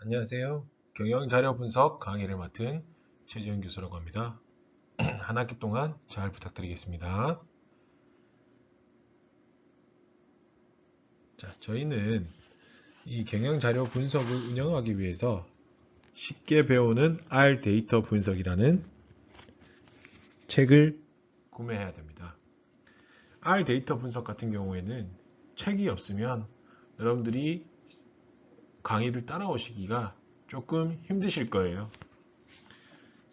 안녕하세요. 경영자료 분석 강의를 맡은 최지현 교수라고 합니다. 한 학기 동안 잘 부탁드리겠습니다. 자, 저희는 이 경영자료 분석을 운영하기 위해서 쉽게 배우는 R 데이터 분석이라는 책을 구매해야 됩니다. R 데이터 분석 같은 경우에는 책이 없으면 여러분들이 강의를 따라오시기가 조금 힘드실 거예요.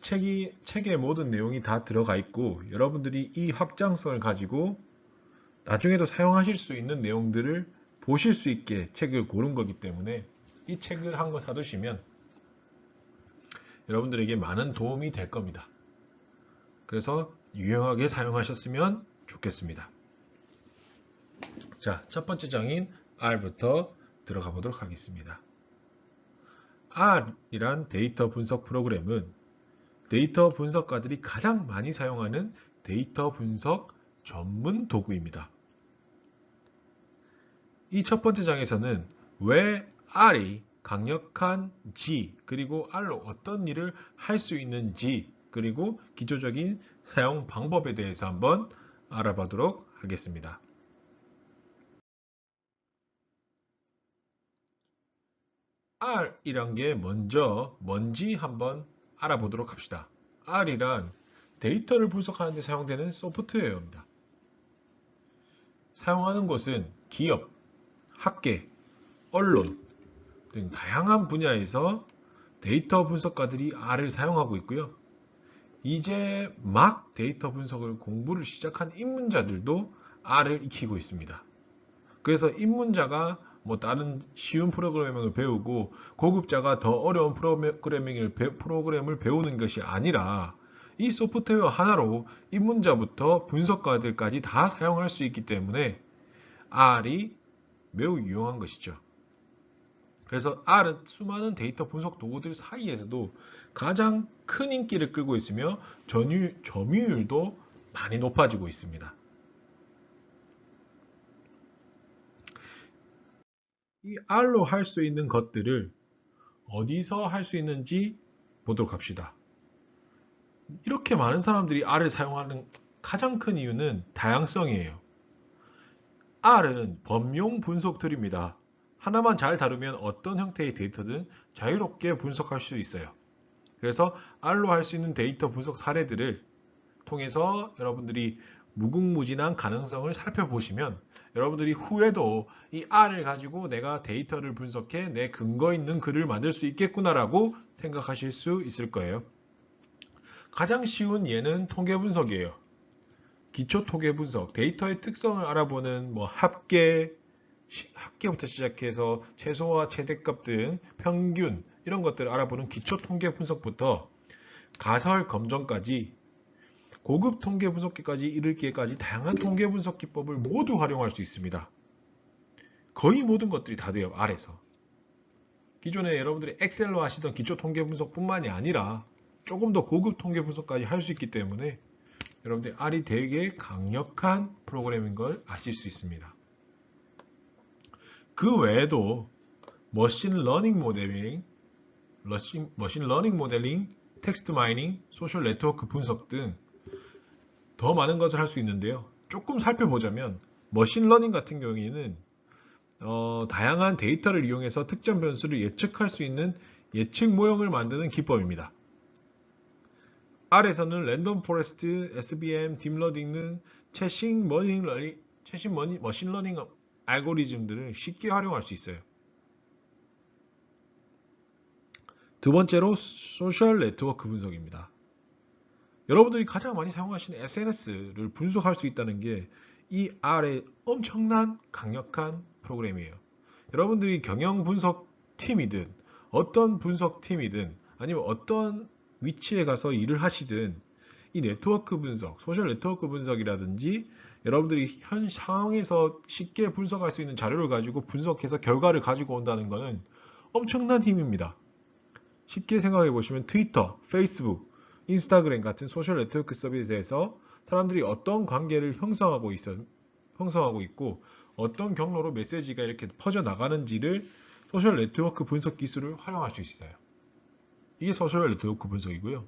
책의 모든 내용이 다 들어가 있고 여러분들이 이 확장성을 가지고 나중에도 사용하실 수 있는 내용들을 보실 수 있게 책을 고른 거기 때문에 이 책을 한 권 사두시면 여러분들에게 많은 도움이 될 겁니다. 그래서 유용하게 사용하셨으면 좋겠습니다. 자, 첫 번째 장인 R부터 들어가 보도록 하겠습니다. R이란 데이터 분석 프로그램은 데이터 분석가들이 가장 많이 사용하는 데이터 분석 전문 도구입니다. 이 첫 번째 장에서는 왜 R이 강력한지, 그리고 R로 어떤 일을 할 수 있는지, 그리고 기초적인 사용 방법에 대해서 한번 알아보도록 하겠습니다. R이란 게 먼저 뭔지 한번 알아보도록 합시다. R이란 데이터를 분석하는 데 사용되는 소프트웨어입니다. 사용하는 곳은 기업, 학계, 언론 등 다양한 분야에서 데이터 분석가들이 R을 사용하고 있고요. 이제 막 데이터 분석을 공부를 시작한 입문자들도 R을 익히고 있습니다. 그래서 입문자가 다른 쉬운 프로그래밍을 배우고 고급자가 더 어려운 프로그램을 배우는 것이 아니라 이 소프트웨어 하나로 입문자부터 분석가들까지 다 사용할 수 있기 때문에 R이 매우 유용한 것이죠. 그래서 R은 수많은 데이터 분석 도구들 사이에서도 가장 큰 인기를 끌고 있으며 점유율도 많이 높아지고 있습니다. 이 R로 할 수 있는 것들을 어디서 할 수 있는지 보도록 합시다. 이렇게 많은 사람들이 R을 사용하는 가장 큰 이유는 다양성이에요. R은 범용 분석 툴입니다. 하나만 잘 다루면 어떤 형태의 데이터든 자유롭게 분석할 수 있어요. 그래서 R로 할 수 있는 데이터 분석 사례들을 통해서 여러분들이 무궁무진한 가능성을 살펴보시면 여러분들이 후에도 이 R을 가지고 내가 데이터를 분석해 내 근거 있는 글을 만들 수 있겠구나라고 생각하실 수 있을 거예요. 가장 쉬운 예는 통계 분석이에요. 기초 통계 분석, 데이터의 특성을 알아보는 합계부터 시작해서 최소와 최대값 등 평균 이런 것들을 알아보는 기초 통계 분석부터 가설 검정까지 고급 통계 분석기까지 이르기까지 다양한 통계 분석 기법을 모두 활용할 수 있습니다. 거의 모든 것들이 다 돼요, R에서. 기존에 여러분들이 엑셀로 하시던 기초 통계 분석뿐만이 아니라 조금 더 고급 통계 분석까지 할 수 있기 때문에 여러분들이 R이 되게 강력한 프로그램인 걸 아실 수 있습니다. 그 외에도 머신러닝 모델링, 텍스트 마이닝, 소셜 네트워크 분석 등 더 많은 것을 할 수 있는데요. 조금 살펴보자면 머신러닝 같은 경우에는 다양한 데이터를 이용해서 특정 변수를 예측할 수 있는 예측 모형을 만드는 기법입니다. R에서는 랜덤 포레스트, SVM, 딥러닝 등 최신 머신러닝 알고리즘들을 쉽게 활용할 수 있어요. 두 번째로 소셜 네트워크 분석입니다. 여러분들이 가장 많이 사용하시는 SNS를 분석할 수 있다는 게 이 R의 엄청난 강력한 프로그램이에요. 여러분들이 경영 분석팀이든 어떤 분석팀이든 아니면 어떤 위치에 가서 일을 하시든 이 네트워크 분석, 소셜 네트워크 분석이라든지 여러분들이 현 상황에서 쉽게 분석할 수 있는 자료를 가지고 분석해서 결과를 가지고 온다는 것은 엄청난 힘입니다. 쉽게 생각해 보시면 트위터, 페이스북, 인스타그램 같은 소셜 네트워크 서비스에서 사람들이 어떤 관계를 형성하고 있고 어떤 경로로 메시지가 이렇게 퍼져나가는지를 소셜 네트워크 분석 기술을 활용할 수 있어요. 이게 소셜 네트워크 분석이고요.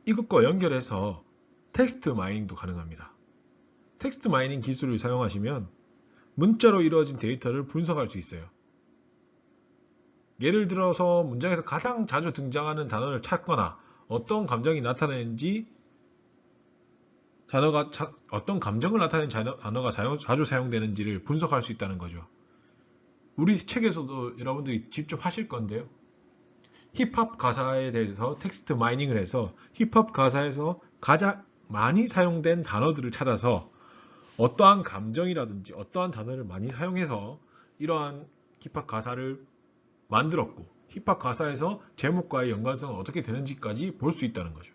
이것과 연결해서 텍스트 마이닝도 가능합니다. 텍스트 마이닝 기술을 사용하시면 문자로 이루어진 데이터를 분석할 수 있어요. 예를 들어서 문장에서 가장 자주 등장하는 단어를 찾거나 어떤 감정이 나타내는지 어떤 감정을 나타내는 단어가 자주 사용되는지를 분석할 수 있다는 거죠. 우리 책에서도 여러분들이 직접 하실 건데요. 힙합 가사에 대해서 텍스트 마이닝을 해서 힙합 가사에서 가장 많이 사용된 단어들을 찾아서 어떠한 감정이라든지 어떠한 단어를 많이 사용해서 이러한 힙합 가사를 만들었고 힙합 가사에서 제목과의 연관성은 어떻게 되는지까지 볼 수 있다는 거죠.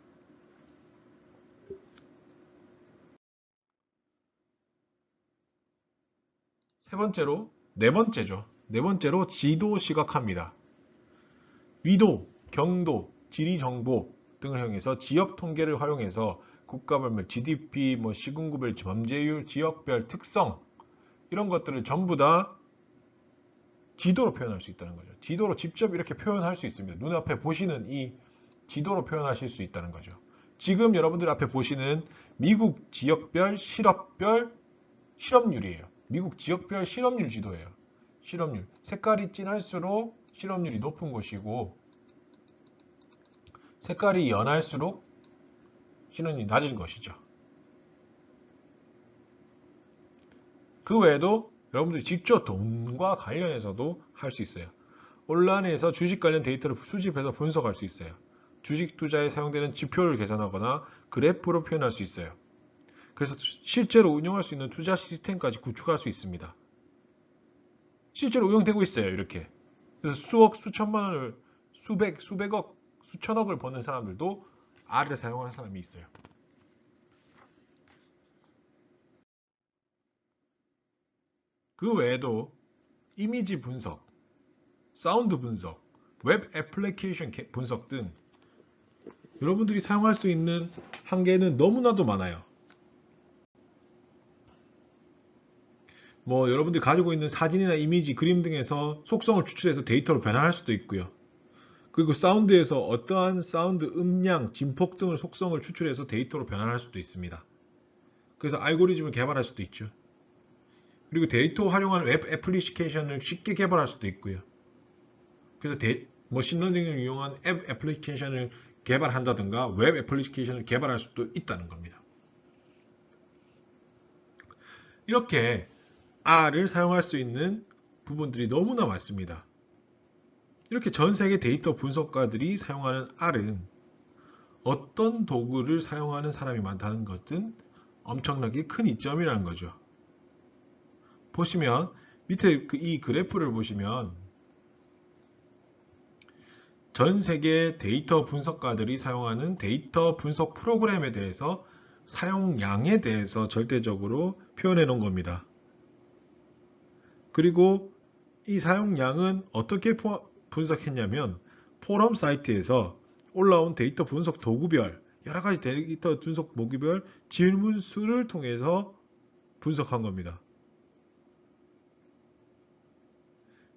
네 번째로 지도 시각화입니다. 위도, 경도, 지리 정보 등을 활용해서 지역 통계를 활용해서 국가별별 GDP, 시군구별 범죄율, 지역별 특성 이런 것들을 전부 다 지도로 표현할 수 있다는 거죠. 지도로 직접 이렇게 표현할 수 있습니다. 눈앞에 보시는 이 지도로 표현하실 수 있다는 거죠. 지금 여러분들 앞에 보시는 미국 지역별 실업별 실업률이에요. 미국 지역별 실업률 지도예요. 실업률. 색깔이 진할수록 실업률이 높은 곳이고 색깔이 연할수록 실업률이 낮은 것이죠. 그 외에도 여러분들이 직접 돈과 관련해서도 할 수 있어요. 온라인에서 주식 관련 데이터를 수집해서 분석할 수 있어요. 주식 투자에 사용되는 지표를 계산하거나 그래프로 표현할 수 있어요. 그래서 실제로 운영할 수 있는 투자 시스템까지 구축할 수 있습니다. 실제로 운영되고 있어요. 이렇게. 그래서 수억, 수천만 원을 수백억, 수천억을 버는 사람들도 R을 사용하는 사람이 있어요. 그 외에도 이미지 분석, 사운드 분석, 웹 애플리케이션 분석 등 여러분들이 사용할 수 있는 한계는 너무나도 많아요. 여러분들이 가지고 있는 사진이나 이미지, 그림 등에서 속성을 추출해서 데이터로 변환할 수도 있고요. 그리고 사운드에서 어떠한 사운드, 음량, 진폭 등을 속성을 추출해서 데이터로 변환할 수도 있습니다. 그래서 알고리즘을 개발할 수도 있죠. 그리고 데이터 활용한 웹 애플리케이션을 쉽게 개발할 수도 있고요. 그래서 머신러닝을 이용한 앱 애플리케이션을 개발한다든가 웹 애플리케이션을 개발할 수도 있다는 겁니다. 이렇게 R을 사용할 수 있는 부분들이 너무나 많습니다. 이렇게 전 세계 데이터 분석가들이 사용하는 R은 어떤 도구를 사용하는 사람이 많다는 것은 엄청나게 큰 이점이라는 거죠. 보시면 밑에 이 그래프를 보시면 전 세계 데이터 분석가들이 사용하는 데이터 분석 프로그램에 대해서 사용량에 대해서 절대적으로 표현해 놓은 겁니다. 그리고 이 사용량은 어떻게 분석했냐면 포럼 사이트에서 올라온 데이터 분석 도구별 여러 가지 데이터 분석 도구별 질문 수를 통해서 분석한 겁니다.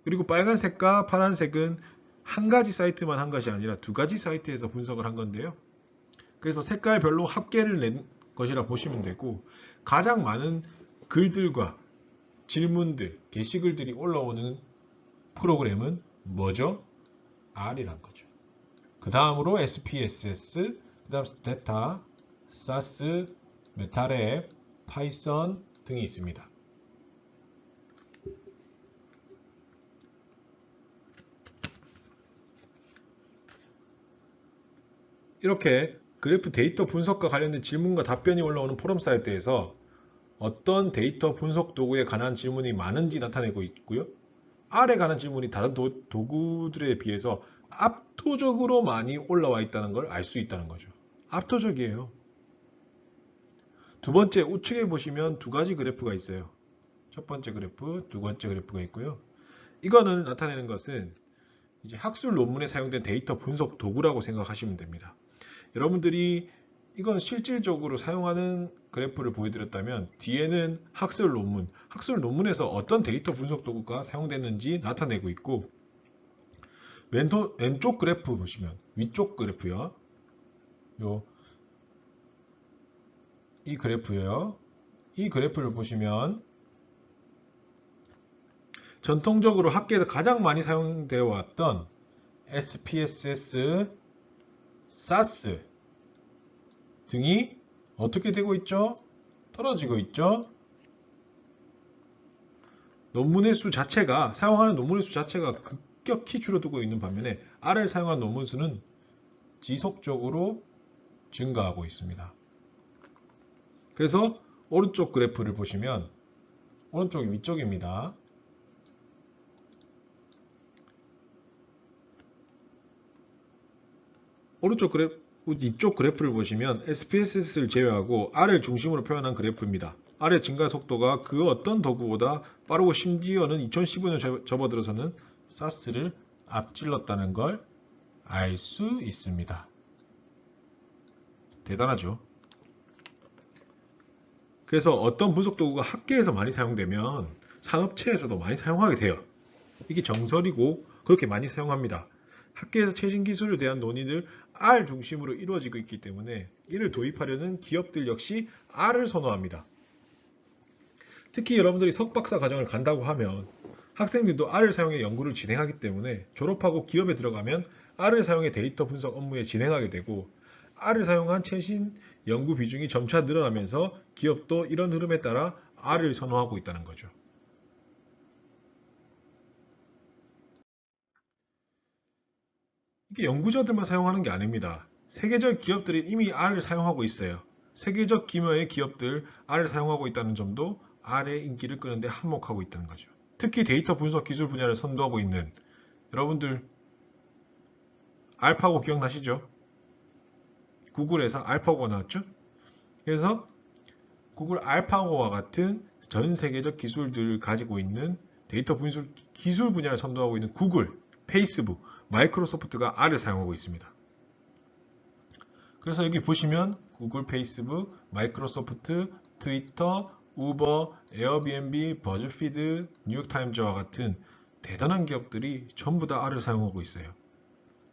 그리고 빨간색과 파란색은 한 가지 사이트만 한 것이 아니라 두 가지 사이트에서 분석을 한 건데요. 그래서 색깔별로 합계를 낸 것이라 보시면 되고 가장 많은 글들과 질문들, 게시글들이 올라오는 프로그램은 뭐죠? R이란 거죠. 그 다음으로 SPSS, 그 다음 스테타, SAS, 메타랩, 파이썬 등이 있습니다. 이렇게 그래프 데이터 분석과 관련된 질문과 답변이 올라오는 포럼 사이트에서 어떤 데이터 분석 도구에 관한 질문이 많은지 나타내고 있고요. R에 관한 질문이 다른 도구들에 비해서 압도적으로 많이 올라와 있다는 걸 알 수 있다는 거죠. 압도적이에요. 두 번째 우측에 보시면 두 가지 그래프가 있어요. 첫 번째 그래프, 두 번째 그래프가 있고요. 이거는 나타내는 것은 이제 학술 논문에 사용된 데이터 분석 도구라고 생각하시면 됩니다. 여러분들이 이건 실질적으로 사용하는 그래프를 보여드렸다면 뒤에는 학술 논문에서 어떤 데이터 분석 도구가 사용됐는지 나타내고 있고 왼쪽 그래프 보시면 위쪽 그래프요. 이 그래프요. 이 그래프를 보시면 전통적으로 학계에서 가장 많이 사용되어 왔던 SPSS, SAS 등이 어떻게 되고 있죠? 떨어지고 있죠? 사용하는 논문의 수 자체가 급격히 줄어들고 있는 반면에 R을 사용한 논문 수는 지속적으로 증가하고 있습니다. 그래서 오른쪽 그래프를 보시면 오른쪽이 위쪽입니다. 이쪽 그래프를 보시면 SPSS를 제외하고 R을 중심으로 표현한 그래프입니다. R의 증가 속도가 그 어떤 도구보다 빠르고 심지어는 2015년 접어들어서는 SAS를 앞질렀다는 걸 알 수 있습니다. 대단하죠. 그래서 어떤 분석 도구가 학계에서 많이 사용되면 산업체에서도 많이 사용하게 돼요. 이게 정설이고 그렇게 많이 사용합니다. 학계에서 최신 기술에 대한 논의를 R 중심으로 이루어지고 있기 때문에 이를 도입하려는 기업들 역시 R을 선호합니다. 특히 여러분들이 석박사 과정을 간다고 하면 학생들도 R을 사용해 연구를 진행하기 때문에 졸업하고 기업에 들어가면 R을 사용해 데이터 분석 업무에 진행하게 되고 R을 사용한 최신 연구 비중이 점차 늘어나면서 기업도 이런 흐름에 따라 R을 선호하고 있다는 거죠. 이게 연구자들만 사용하는 게 아닙니다. 세계적 기업들이 이미 R을 사용하고 있어요. 세계적 규모의 기업들 R을 사용하고 있다는 점도 R의 인기를 끄는데 한몫하고 있다는 거죠. 특히 데이터 분석 기술 분야를 선도하고 있는 여러분들 알파고 기억나시죠? 구글에서 알파고가 나왔죠? 그래서 구글 알파고와 같은 전 세계적 기술들을 가지고 있는 데이터 분석 기술 분야를 선도하고 있는 구글, 페이스북, 마이크로소프트가 R을 사용하고 있습니다. 그래서 여기 보시면 구글, 페이스북, 마이크로소프트, 트위터, 우버, 에어비앤비, 버즈피드, 뉴욕타임즈와 같은 대단한 기업들이 전부 다 R을 사용하고 있어요.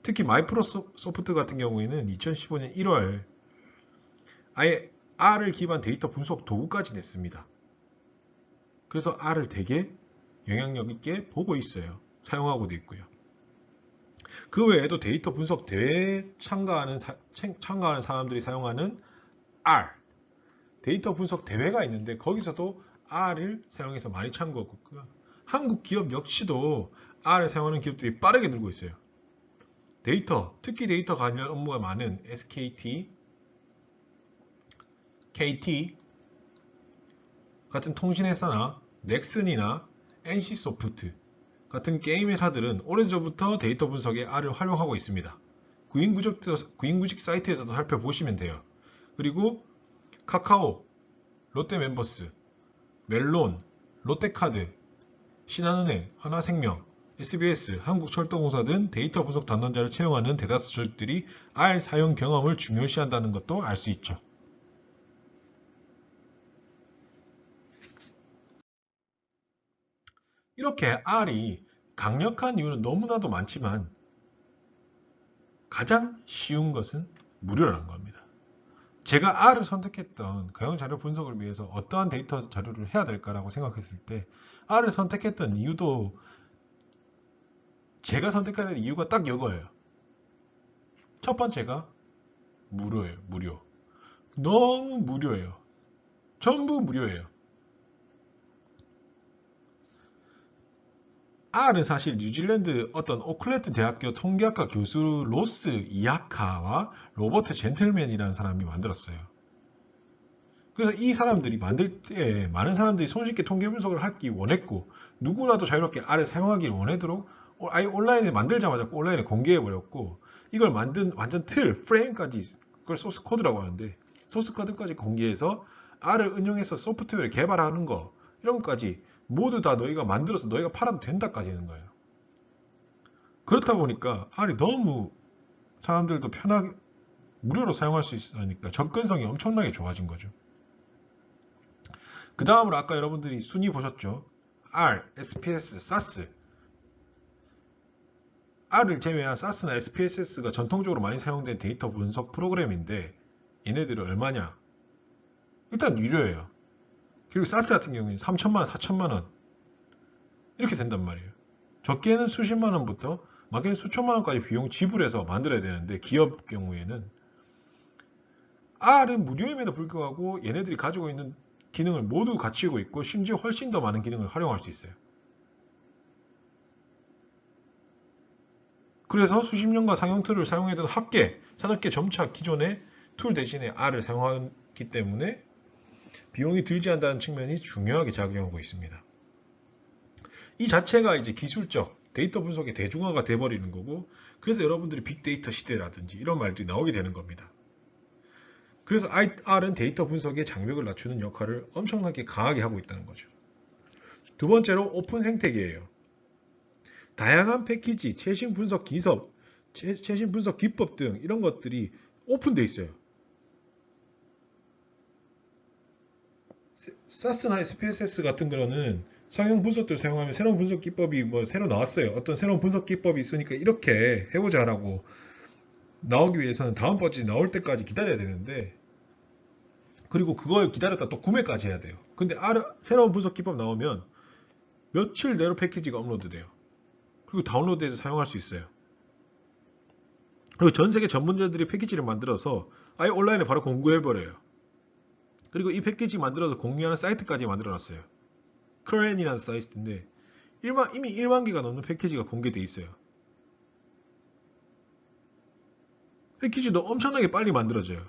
특히 마이크로소프트 같은 경우에는 2015년 1월 아예 R을 기반 데이터 분석 도구까지 냈습니다. 그래서 R을 되게 영향력 있게 보고 있어요. 사용하고도 있고요. 그 외에도 데이터 분석 대회에 참가하는 사람들이 사용하는 R, 데이터 분석 대회가 있는데 거기서도 R을 사용해서 많이 참고하고 있고요. 한국 기업 역시도 R을 사용하는 기업들이 빠르게 늘고 있어요. 특히 데이터 관련 업무가 많은 SKT, KT 같은 통신회사나 넥슨이나 NC소프트 같은 게임 회사들은 오래전부터 데이터 분석에 R을 활용하고 있습니다. 구인구직 사이트에서도 살펴보시면 돼요. 그리고 카카오, 롯데멤버스, 멜론, 롯데카드, 신한은행, 하나생명, SBS, 한국철도공사 등 데이터 분석 담당자를 채용하는 대다수 조직들이 R 사용 경험을 중요시한다는 것도 알 수 있죠. 이렇게 R이 강력한 이유는 너무나도 많지만 가장 쉬운 것은 무료라는 겁니다. 제가 R을 선택했던 경영 자료 분석을 위해서 어떠한 데이터 자료를 해야 될까라고 생각했을 때 R을 선택했던 이유도 제가 선택해야 될 이유가 딱 이거예요. 첫 번째가 무료예요. 무료. 너무 무료예요. 전부 무료예요. R은 사실 뉴질랜드 어떤 오클랜드 대학교 통계학과 교수 로스 이아카와 로버트 젠틀맨이라는 사람이 만들었어요. 그래서 이 사람들이 만들 때 많은 사람들이 손쉽게 통계 분석을 하기 원했고 누구라도 자유롭게 R을 사용하기를 원하도록 아예 온라인에 만들자마자 온라인에 공개해버렸고 이걸 만든 완전 프레임까지 그걸 소스 코드라고 하는데 소스 코드까지 공개해서 R을 응용해서 소프트웨어를 개발하는 거 이런 것까지 모두 다 너희가 만들어서 너희가 팔아도 된다까지 하는 거예요. 그렇다 보니까 R이 너무 사람들도 편하게 무료로 사용할 수 있으니까 접근성이 엄청나게 좋아진 거죠. 그 다음으로 아까 여러분들이 순위 보셨죠? R, SPSS, SAS. R을 제외한 SAS나 SPSS가 전통적으로 많이 사용된 데이터 분석 프로그램인데 얘네들은 얼마냐? 일단 유료예요. 그리고 SAS 같은 경우에는 3천만 원, 4천만 원 이렇게 된단 말이에요. 적게는 수십만 원부터 많게는 수천만 원까지 비용 지불해서 만들어야 되는데 기업 경우에는 R은 무료임에도 불구하고 얘네들이 가지고 있는 기능을 모두 갖추고 있고 심지어 훨씬 더 많은 기능을 활용할 수 있어요. 그래서 수십 년간 상용 툴을 사용했던 학계, 산업계 점차 기존의 툴 대신에 R을 사용하기 때문에 비용이 들지 않는다는 측면이 중요하게 작용하고 있습니다. 이 자체가 이제 기술적 데이터 분석의 대중화가 돼버리는 거고 그래서 여러분들이 빅데이터 시대라든지 이런 말들이 나오게 되는 겁니다. 그래서 R은 데이터 분석의 장벽을 낮추는 역할을 엄청나게 강하게 하고 있다는 거죠. 두 번째로 오픈 생태계예요. 다양한 패키지, 최신 분석 기법, 최신 분석 기법 등 이런 것들이 오픈돼 있어요. SAS나 SPSS 같은 거는 상용 분석들 사용하면 새로운 분석 기법이 뭐 새로 나왔어요. 어떤 새로운 분석 기법이 있으니까 이렇게 해보자라고 나오기 위해서는 다음 버전이 나올 때까지 기다려야 되는데 그리고 그걸 기다렸다 또 구매까지 해야 돼요. 근데 새로운 분석 기법 나오면 며칠 내로 패키지가 업로드 돼요. 그리고 다운로드해서 사용할 수 있어요. 그리고 전 세계 전문가들이 패키지를 만들어서 아예 온라인에 바로 공유해버려요. 그리고 이 패키지 만들어서 공유하는 사이트까지 만들어놨어요. 크랜이라는 사이트인데 이미 1만 개가 넘는 패키지가 공개되어 있어요. 패키지도 엄청나게 빨리 만들어져요.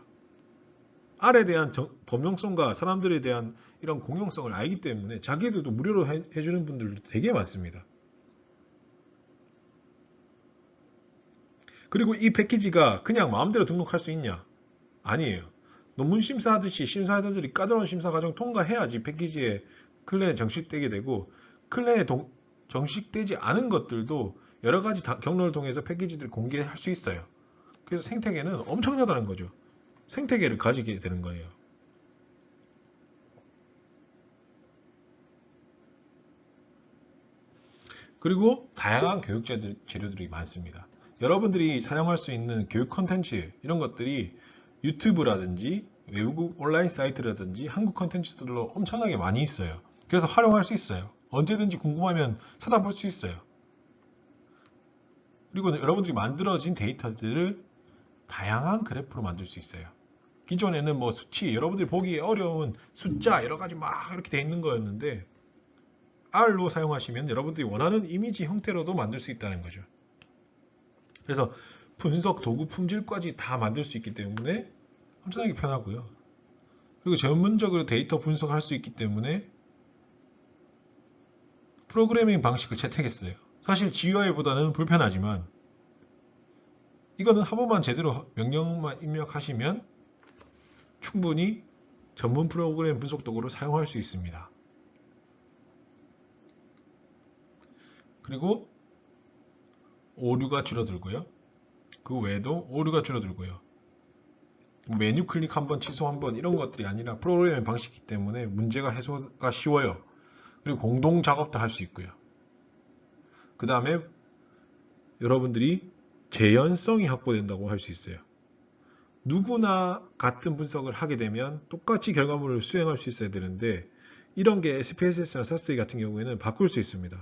R에 대한 범용성과 사람들에 대한 이런 공용성을 알기 때문에 자기들도 무료로 해주는 분들도 되게 많습니다. 그리고 이 패키지가 그냥 마음대로 등록할 수 있냐? 아니에요. 논문 심사하듯이 심사위원들이 까다로운 심사 과정 통과해야지 패키지에 클랜에 정식되게 되고 클랜에 정식되지 않은 것들도 여러 가지 경로를 통해서 패키지들 공개할 수 있어요. 그래서 생태계는 엄청나다는 거죠. 생태계를 가지게 되는 거예요. 그리고 다양한 교육 재료들이 많습니다. 여러분들이 사용할 수 있는 교육 컨텐츠 이런 것들이 유튜브라든지 외국 온라인 사이트라든지 한국 컨텐츠들로 엄청나게 많이 있어요. 그래서 활용할 수 있어요. 언제든지 궁금하면 찾아볼 수 있어요. 그리고 여러분들이 만들어진 데이터들을 다양한 그래프로 만들 수 있어요. 기존에는 뭐 수치, 여러분들이 보기 어려운 숫자 여러 가지 막 이렇게 돼 있는 거였는데 R로 사용하시면 여러분들이 원하는 이미지 형태로도 만들 수 있다는 거죠. 그래서 분석 도구 품질까지 다 만들 수 있기 때문에 엄청나게 편하고요. 그리고 전문적으로 데이터 분석할 수 있기 때문에 프로그래밍 방식을 채택했어요. 사실 GUI보다는 불편하지만 이거는 한 번만 제대로 명령만 입력하시면 충분히 전문 프로그램 분석 도구로 사용할 수 있습니다. 그리고 오류가 줄어들고요. 그 외에도 오류가 줄어들고요. 메뉴 클릭 한번 취소 한번 이런 것들이 아니라 프로그램 방식이기 때문에 문제가 해소가 쉬워요. 그리고 공동 작업도 할 수 있고요. 그 다음에 여러분들이 재현성이 확보된다고 할 수 있어요. 누구나 같은 분석을 하게 되면 똑같이 결과물을 수행할 수 있어야 되는데 이런 게 SPSS나 SAS 같은 경우에는 바꿀 수 있습니다.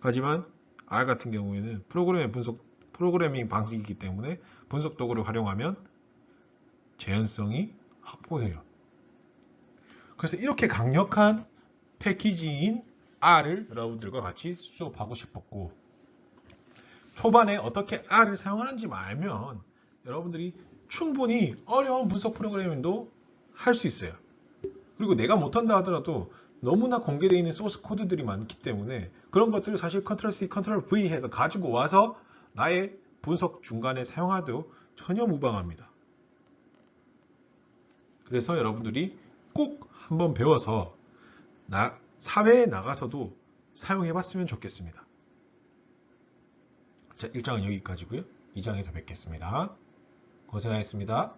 하지만 R 같은 경우에는 프로그래밍 방식이기 때문에 분석 도구를 활용하면 재현성이 확보돼요. 그래서 이렇게 강력한 패키지인 R을 여러분들과 같이 수업하고 싶었고 초반에 어떻게 R을 사용하는지 알면 여러분들이 충분히 어려운 분석 프로그래밍도 할 수 있어요. 그리고 내가 못한다 하더라도 너무나 공개되어 있는 소스 코드들이 많기 때문에 그런 것들을 사실 컨트롤 C, 컨트롤 V 해서 가지고 와서 나의 분석 중간에 사용해도 전혀 무방합니다. 그래서 여러분들이 꼭 한번 배워서 사회에 나가서도 사용해 봤으면 좋겠습니다. 자, 1장은 여기까지고요. 2장에서 뵙겠습니다. 고생하셨습니다.